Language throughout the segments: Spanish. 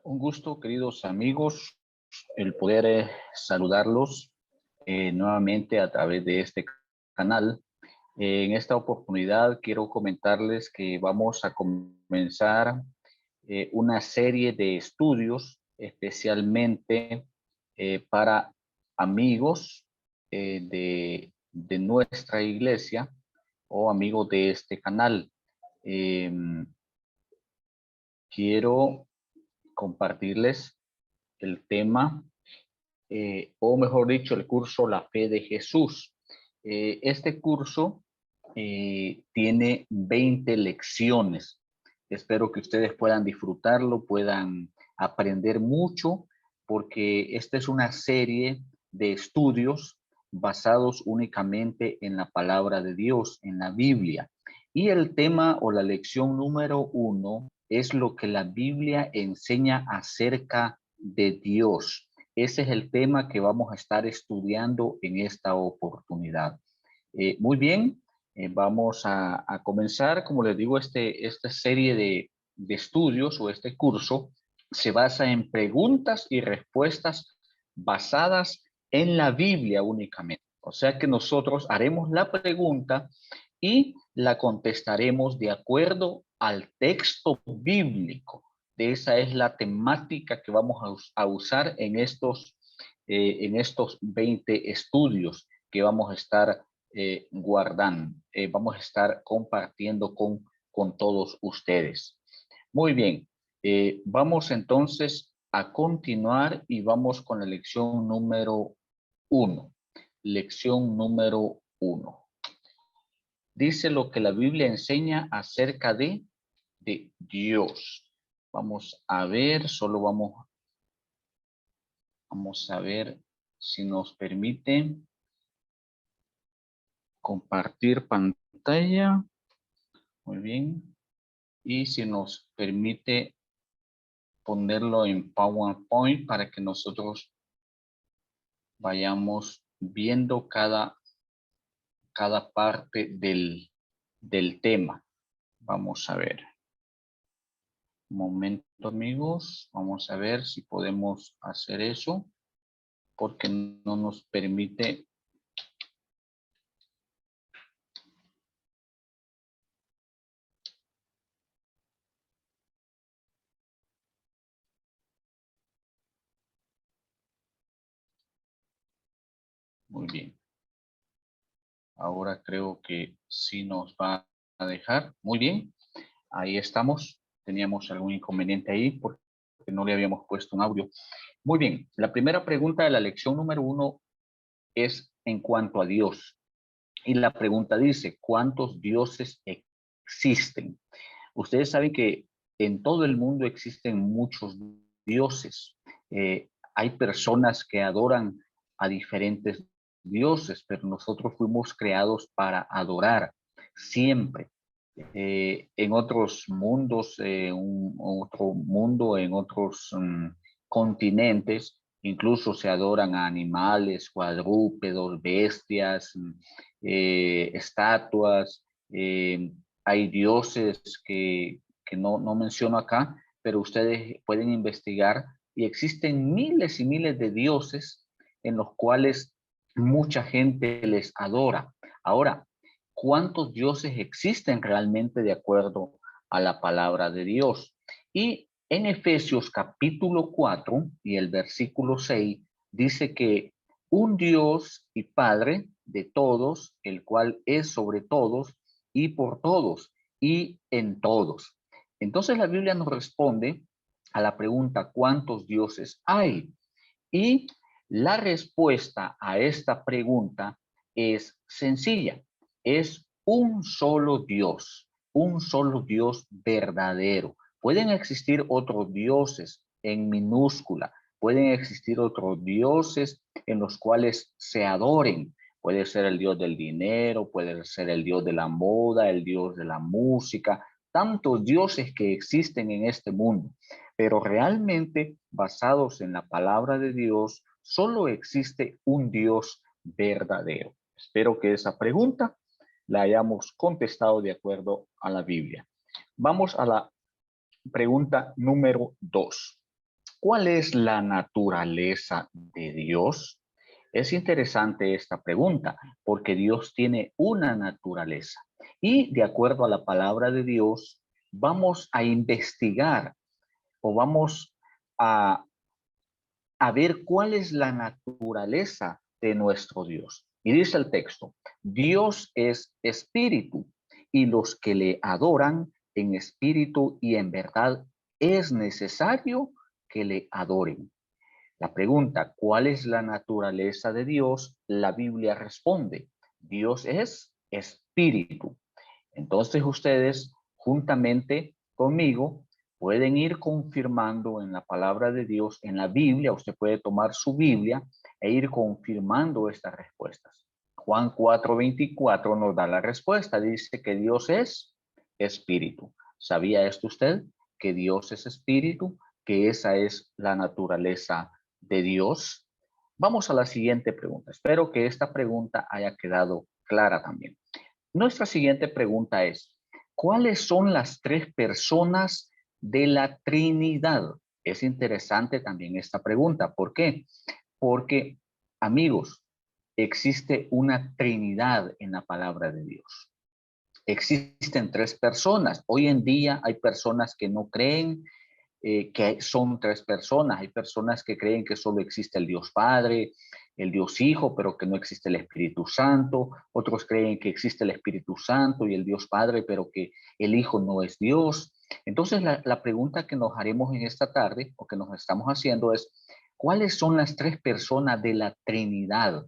Un gusto, queridos amigos, el poder saludarlos nuevamente a través de este canal. En esta oportunidad quiero comentarles que vamos a comenzar una serie de estudios especialmente para amigos de nuestra iglesia o amigos de este canal. Quiero compartirles el tema, o mejor dicho, el curso La Fe de Jesús. Este curso tiene 20 lecciones. Espero que ustedes puedan disfrutarlo, puedan aprender mucho, porque esta es una serie de estudios basados únicamente en la palabra de Dios, en la Biblia. Y el tema o la lección número 1 es lo que la Biblia enseña acerca de Dios. Ese es el tema que vamos a estar estudiando en esta oportunidad. Muy bien, vamos a comenzar. Como les digo, esta serie de estudios o este curso se basa en preguntas y respuestas basadas en la Biblia únicamente. O sea que nosotros haremos la pregunta y la contestaremos de acuerdo al texto bíblico. Esa es la temática que vamos a usar en estos 20 estudios que vamos a estar guardando, vamos a estar compartiendo con todos ustedes. Muy bien, vamos entonces a continuar y vamos con la lección número 1. Lección número 1. Dice lo que la Biblia enseña acerca de Dios. Vamos a ver, vamos a ver si nos permite compartir pantalla. Muy bien. Y si nos permite ponerlo en PowerPoint para que nosotros vayamos viendo cada parte del tema. Vamos a ver. Un momento, amigos. Vamos a ver si podemos hacer eso, porque no nos permite. Muy bien. Ahora creo que sí nos va a dejar. Muy bien. Ahí estamos. Teníamos algún inconveniente ahí porque no le habíamos puesto un audio. Muy bien. La primera pregunta de la lección número 1 es en cuanto a Dios. Y la pregunta dice, ¿cuántos dioses existen? Ustedes saben que en todo el mundo existen muchos dioses. Hay personas que adoran a diferentes dioses, pero nosotros fuimos creados para adorar siempre. En otros mundos, otro mundo, en otros continentes, incluso se adoran a animales, cuadrúpedos, bestias, estatuas. Hay dioses que no menciono acá, pero ustedes pueden investigar y existen miles y miles de dioses en los cuales mucha gente les adora. Ahora, ¿cuántos dioses existen realmente de acuerdo a la palabra de Dios? Y en Efesios capítulo 4 y el versículo 6 dice que un Dios y Padre de todos, el cual es sobre todos y por todos y en todos. Entonces la Biblia nos responde a la pregunta, ¿cuántos dioses hay? Y la respuesta a esta pregunta es sencilla. Es un solo Dios verdadero. Pueden existir otros dioses en minúscula, pueden existir otros dioses en los cuales se adoren. Puede ser el Dios del dinero, puede ser el Dios de la moda, el Dios de la música, tantos dioses que existen en este mundo. Pero realmente, basados en la palabra de Dios, solo existe un Dios verdadero. Espero que esa pregunta la hayamos contestado de acuerdo a la Biblia. Vamos a la pregunta número 2. ¿Cuál es la naturaleza de Dios? Es interesante esta pregunta porque Dios tiene una naturaleza y de acuerdo a la palabra de Dios vamos a investigar o vamos a, a ver cuál es la naturaleza de nuestro Dios. Y dice el texto, Dios es espíritu y los que le adoran en espíritu y en verdad es necesario que le adoren. La pregunta, ¿cuál es la naturaleza de Dios? La Biblia responde, Dios es espíritu. Entonces ustedes, juntamente conmigo, pueden ir confirmando en la palabra de Dios, en la Biblia, usted puede tomar su Biblia e ir confirmando estas respuestas. Juan 4:24 nos da la respuesta, dice que Dios es espíritu. ¿Sabía esto usted? Que Dios es espíritu, que esa es la naturaleza de Dios. Vamos a la siguiente pregunta. Espero que esta pregunta haya quedado clara también. Nuestra siguiente pregunta es, ¿cuáles son las tres personas de la Trinidad? Es interesante también esta pregunta. ¿Por qué? Porque, amigos, existe una Trinidad en la palabra de Dios. Existen tres personas. Hoy en día hay personas que no creen que son tres personas. Hay personas que creen que solo existe el Dios Padre, el Dios Hijo, pero que no existe el Espíritu Santo. Otros creen que existe el Espíritu Santo y el Dios Padre, pero que el Hijo no es Dios. Entonces, la pregunta que nos haremos en esta tarde, o que nos estamos haciendo, es, ¿cuáles son las tres personas de la Trinidad?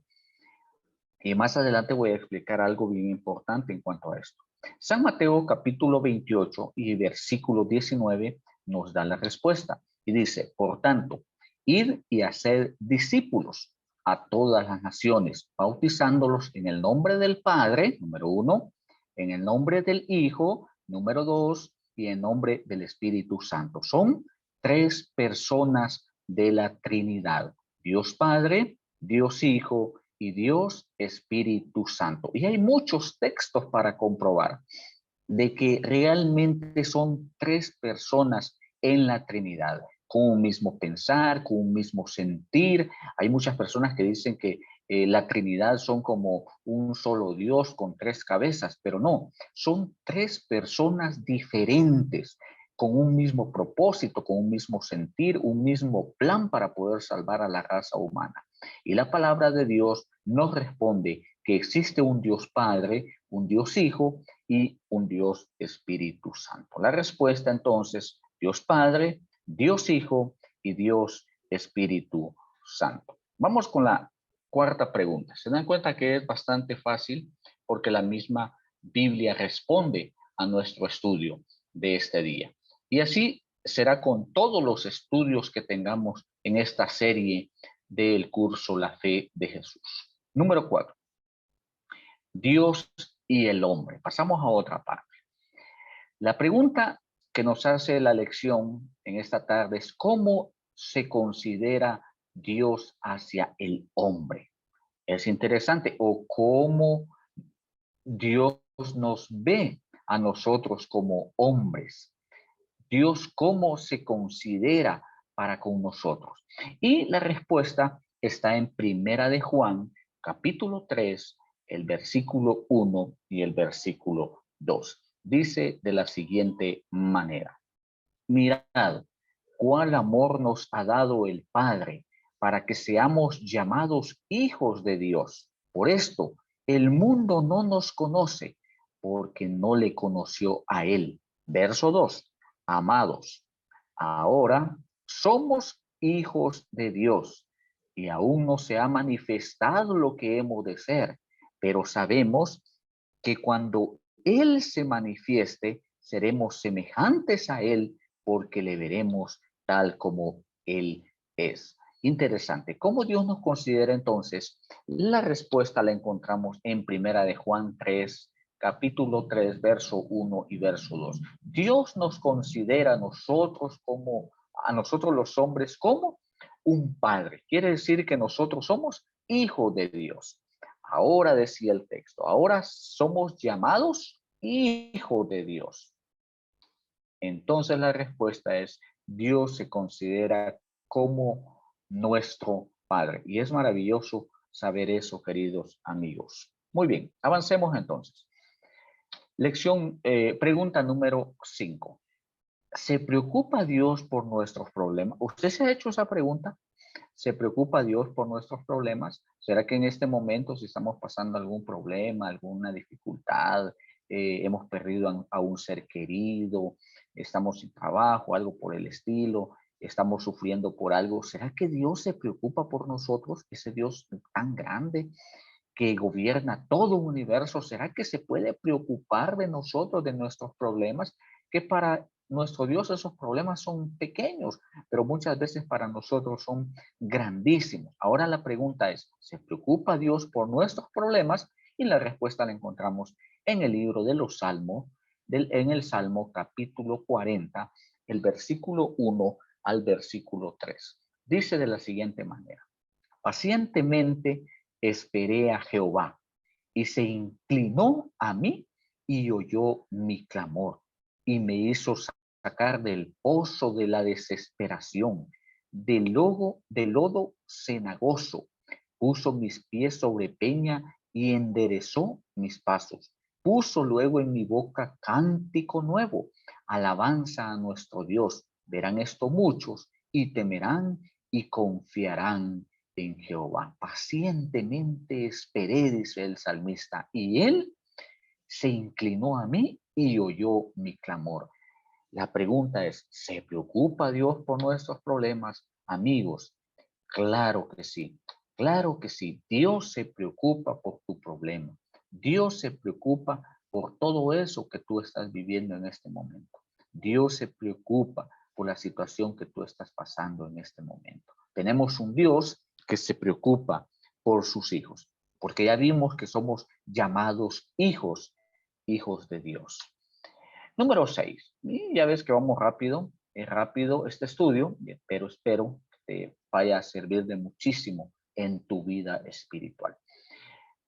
Y más adelante voy a explicar algo bien importante en cuanto a esto. San Mateo capítulo 28 y versículo 19 nos da la respuesta y dice, por tanto, id y hacer discípulos a todas las naciones, bautizándolos en el nombre del Padre, número 1, en el nombre del Hijo, número 2, y en nombre del Espíritu Santo. Son tres personas de la Trinidad, Dios Padre, Dios Hijo y Dios Espíritu Santo. Y hay muchos textos para comprobar de que realmente son tres personas en la Trinidad, con un mismo pensar, con un mismo sentir. Hay muchas personas que dicen que la Trinidad son como un solo Dios con tres cabezas, pero no, son tres personas diferentes, con un mismo propósito, con un mismo sentir, un mismo plan para poder salvar a la raza humana. Y la palabra de Dios nos responde que existe un Dios Padre, un Dios Hijo y un Dios Espíritu Santo. La respuesta entonces, Dios Padre, Dios Hijo y Dios Espíritu Santo. Vamos con la cuarta pregunta. Se dan cuenta que es bastante fácil porque la misma Biblia responde a nuestro estudio de este día. Y así será con todos los estudios que tengamos en esta serie del curso La Fe de Jesús. Número 4. Dios y el hombre. Pasamos a otra parte. La pregunta que nos hace la lección en esta tarde es ¿cómo se considera Dios hacia el hombre? Es interesante. O cómo Dios nos ve a nosotros como hombres. Dios cómo se considera para con nosotros. Y la respuesta está en Primera de Juan, capítulo 3, el versículo 1 y el versículo 2. Dice de la siguiente manera: mirad, cuál amor nos ha dado el Padre para que seamos llamados hijos de Dios. Por esto, el mundo no nos conoce porque no le conoció a él. Verso 2. Amados, ahora somos hijos de Dios y aún no se ha manifestado lo que hemos de ser, pero sabemos que cuando Él se manifieste, seremos semejantes a Él porque le veremos tal como Él es. Interesante. ¿Cómo Dios nos considera entonces? La respuesta la encontramos en Primera de Juan 3, capítulo 3, verso 1 y verso 2. Dios nos considera a nosotros los hombres como un padre. Quiere decir que nosotros somos hijos de Dios. Ahora decía el texto, ahora somos llamados hijos de Dios. Entonces la respuesta es, Dios se considera como nuestro Padre. Y es maravilloso saber eso, queridos amigos. Muy bien, avancemos entonces. Pregunta número 5. ¿Se preocupa Dios por nuestros problemas? ¿Usted se ha hecho esa pregunta? ¿Se preocupa Dios por nuestros problemas? ¿Será que en este momento, si estamos pasando algún problema, alguna dificultad, hemos perdido a un ser querido, estamos sin trabajo, algo por el estilo, estamos sufriendo por algo, ¿será que Dios se preocupa por nosotros? Ese Dios tan grande que gobierna todo un universo, ¿será que se puede preocupar de nosotros, de nuestros problemas? Que para nuestro Dios esos problemas son pequeños, pero muchas veces para nosotros son grandísimos. Ahora la pregunta es, ¿se preocupa Dios por nuestros problemas? Y la respuesta la encontramos en el libro de los Salmos, en el Salmo capítulo 40, el versículo 1 al versículo 3. Dice de la siguiente manera: pacientemente esperé a Jehová y se inclinó a mí y oyó mi clamor y me hizo sacar del pozo de la desesperación, del lodo cenagoso. Puso mis pies sobre peña y enderezó mis pasos. Puso luego en mi boca cántico nuevo, alabanza a nuestro Dios. Verán esto muchos y temerán y confiarán en Jehová. Pacientemente esperé, dice el salmista, y él se inclinó a mí y oyó mi clamor. La pregunta es, ¿se preocupa Dios por nuestros problemas? Amigos, claro que sí, claro que sí. Dios se preocupa por tu problema. Dios se preocupa por todo eso que tú estás viviendo en este momento. Dios se preocupa por la situación que tú estás pasando en este momento. Tenemos un Dios que se preocupa por sus hijos, porque ya vimos que somos llamados hijos, hijos de Dios. Número 6. Y ya ves que vamos rápido, es rápido este estudio, pero espero que te vaya a servir de muchísimo en tu vida espiritual.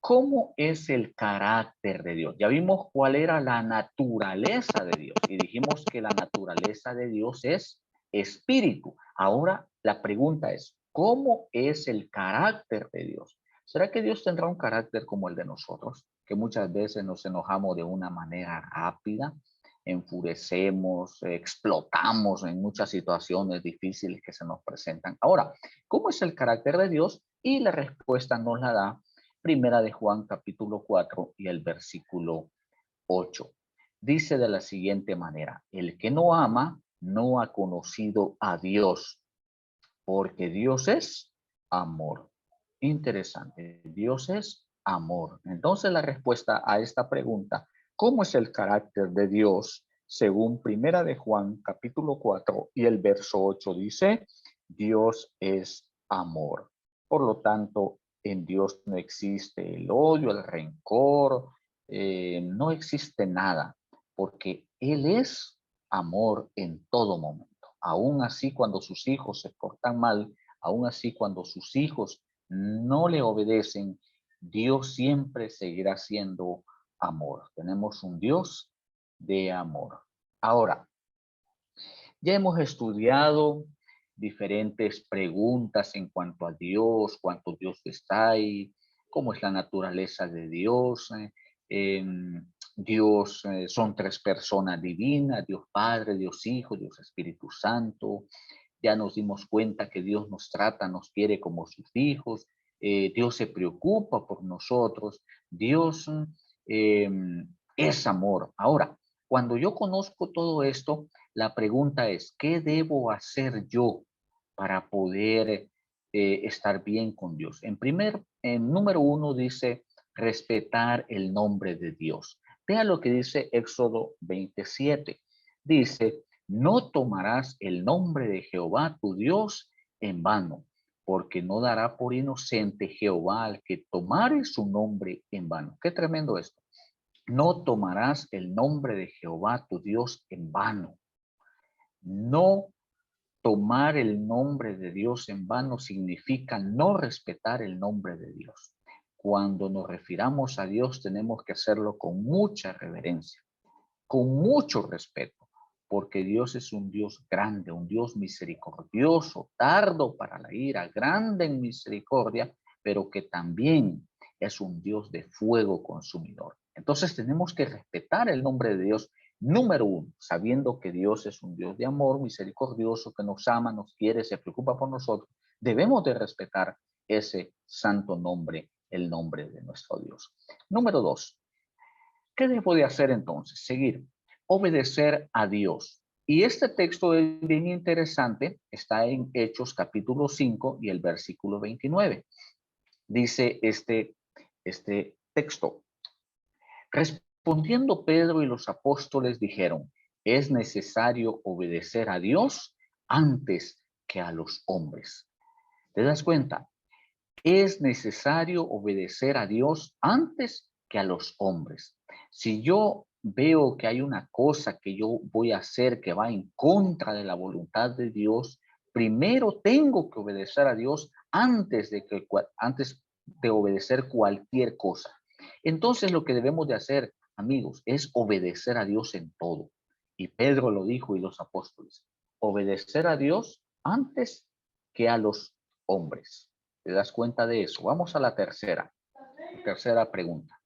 ¿Cómo es el carácter de Dios? Ya vimos cuál era la naturaleza de Dios y dijimos que la naturaleza de Dios es espíritu. Ahora la pregunta es, ¿cómo es el carácter de Dios? ¿Será que Dios tendrá un carácter como el de nosotros? Que muchas veces nos enojamos de una manera rápida, enfurecemos, explotamos en muchas situaciones difíciles que se nos presentan. Ahora, ¿cómo es el carácter de Dios? Y la respuesta nos la da Primera de Juan capítulo 4 y el versículo 8. Dice de la siguiente manera: el que no ama no ha conocido a Dios, porque Dios es amor. Interesante, Dios es amor. Entonces la respuesta a esta pregunta, ¿cómo es el carácter de Dios? Según Primera de Juan capítulo 4 y el verso 8 dice, Dios es amor. Por lo tanto, en Dios no existe el odio, el rencor, no existe nada, porque Él es amor en todo momento. Aún así, cuando sus hijos se portan mal, aún así, cuando sus hijos no le obedecen, Dios siempre seguirá siendo amor. Tenemos un Dios de amor. Ahora, ya hemos estudiado diferentes preguntas en cuanto a Dios, cuánto Dios está ahí, cómo es la naturaleza de Dios. Dios son tres personas divinas, Dios Padre, Dios Hijo, Dios Espíritu Santo. Ya nos dimos cuenta que Dios nos trata, nos quiere como sus hijos. Dios se preocupa por nosotros. Dios eh, es amor. Ahora, cuando yo conozco todo esto, la pregunta es, ¿qué debo hacer yo para poder estar bien con Dios? En número 1 dice, respetar el nombre de Dios. Vea lo que dice Éxodo 27. Dice, no tomarás el nombre de Jehová tu Dios en vano, porque no dará por inocente Jehová al que tomare su nombre en vano. Qué tremendo esto. No tomarás el nombre de Jehová tu Dios en vano. No tomar el nombre de Dios en vano significa no respetar el nombre de Dios. Cuando nos refiramos a Dios tenemos que hacerlo con mucha reverencia, con mucho respeto, porque Dios es un Dios grande, un Dios misericordioso, tardo para la ira, grande en misericordia, pero que también es un Dios de fuego consumidor. Entonces tenemos que respetar el nombre de Dios, número uno, sabiendo que Dios es un Dios de amor, misericordioso, que nos ama, nos quiere, se preocupa por nosotros. Debemos de respetar ese santo nombre, el nombre de nuestro Dios. Número dos, ¿qué debo de hacer entonces? Seguir, obedecer a Dios. Y este texto es bien interesante, está en Hechos capítulo 5 y el versículo 29. Dice este texto: respondiendo Pedro y los apóstoles dijeron, es necesario obedecer a Dios antes que a los hombres. ¿Te das cuenta? Es necesario obedecer a Dios antes que a los hombres. Si yo veo que hay una cosa que yo voy a hacer que va en contra de la voluntad de Dios, primero tengo que obedecer a Dios antes de obedecer cualquier cosa. Entonces lo que debemos de hacer, amigos, es obedecer a Dios en todo. Y Pedro lo dijo y los apóstoles, obedecer a Dios antes que a los hombres. ¿Te das cuenta de eso? Vamos a la tercera pregunta.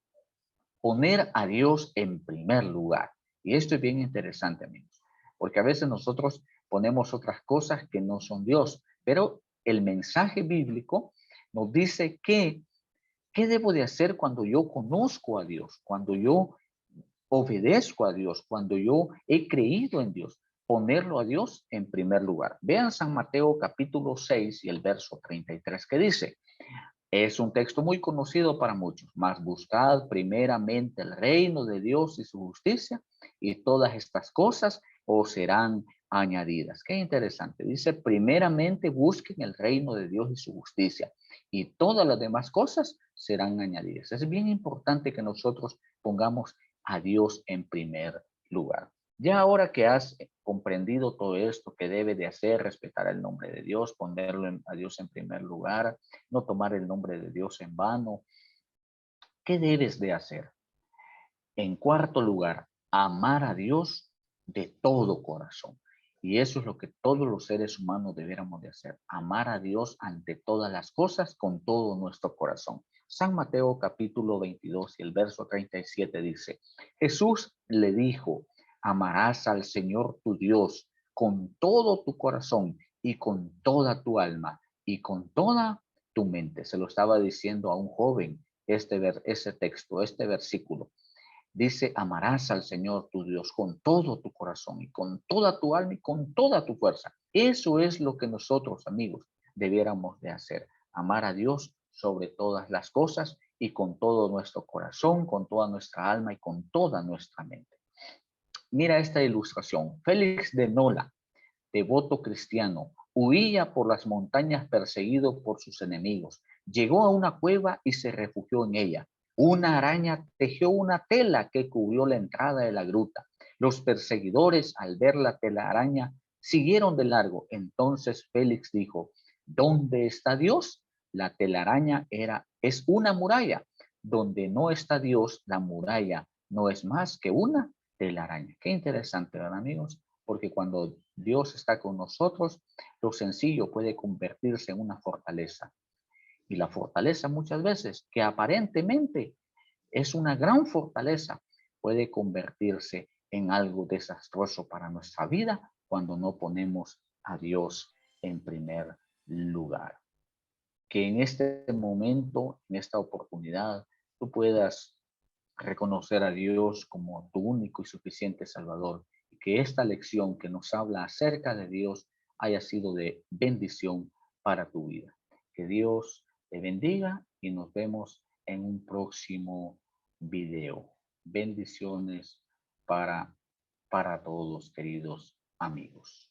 Poner a Dios en primer lugar. Y esto es bien interesante, amigos, porque a veces nosotros ponemos otras cosas que no son Dios, pero el mensaje bíblico nos dice que, ¿qué debo de hacer cuando yo conozco a Dios? Cuando yo obedezco a Dios, cuando yo he creído en Dios, ponerlo a Dios en primer lugar. Vean San Mateo capítulo 6 y el verso 33 que dice, es un texto muy conocido para muchos, mas buscad primeramente el reino de Dios y su justicia y todas estas cosas os serán añadidas. Qué interesante. Dice, primeramente busquen el reino de Dios y su justicia y todas las demás cosas serán añadidas. Es bien importante que nosotros pongamos a Dios en primer lugar. Ya ahora que has comprendido todo esto que debe de hacer, respetar el nombre de Dios, ponerlo a Dios en primer lugar, no tomar el nombre de Dios en vano, ¿qué debes de hacer? En cuarto lugar, amar a Dios de todo corazón. Y eso es lo que todos los seres humanos debiéramos de hacer, amar a Dios ante todas las cosas con todo nuestro corazón. San Mateo capítulo 22 y el verso 37 dice, Jesús le dijo, amarás al Señor tu Dios con todo tu corazón y con toda tu alma y con toda tu mente. Se lo estaba diciendo a un joven ese texto, este versículo. Dice, amarás al Señor tu Dios con todo tu corazón y con toda tu alma y con toda tu fuerza. Eso es lo que nosotros, amigos, debiéramos de hacer. Amar a Dios sobre todas las cosas y con todo nuestro corazón, con toda nuestra alma y con toda nuestra mente. Mira esta ilustración. Félix de Nola, devoto cristiano, huía por las montañas perseguido por sus enemigos. Llegó a una cueva y se refugió en ella. Una araña tejió una tela que cubrió la entrada de la gruta. Los perseguidores, al ver la telaraña, siguieron de largo. Entonces Félix dijo, ¿dónde está Dios? La telaraña es una muralla. Donde no está Dios, la muralla no es más que una telaraña. Qué interesante, ¿verdad, amigos? Porque cuando Dios está con nosotros, lo sencillo puede convertirse en una fortaleza. Y la fortaleza muchas veces, que aparentemente es una gran fortaleza, puede convertirse en algo desastroso para nuestra vida cuando no ponemos a Dios en primer lugar. Que en este momento, en esta oportunidad, tú puedas reconocer a Dios como tu único y suficiente Salvador, y que esta lección que nos habla acerca de Dios haya sido de bendición para tu vida. Que Dios te bendiga y nos vemos en un próximo video. Bendiciones para todos, queridos amigos.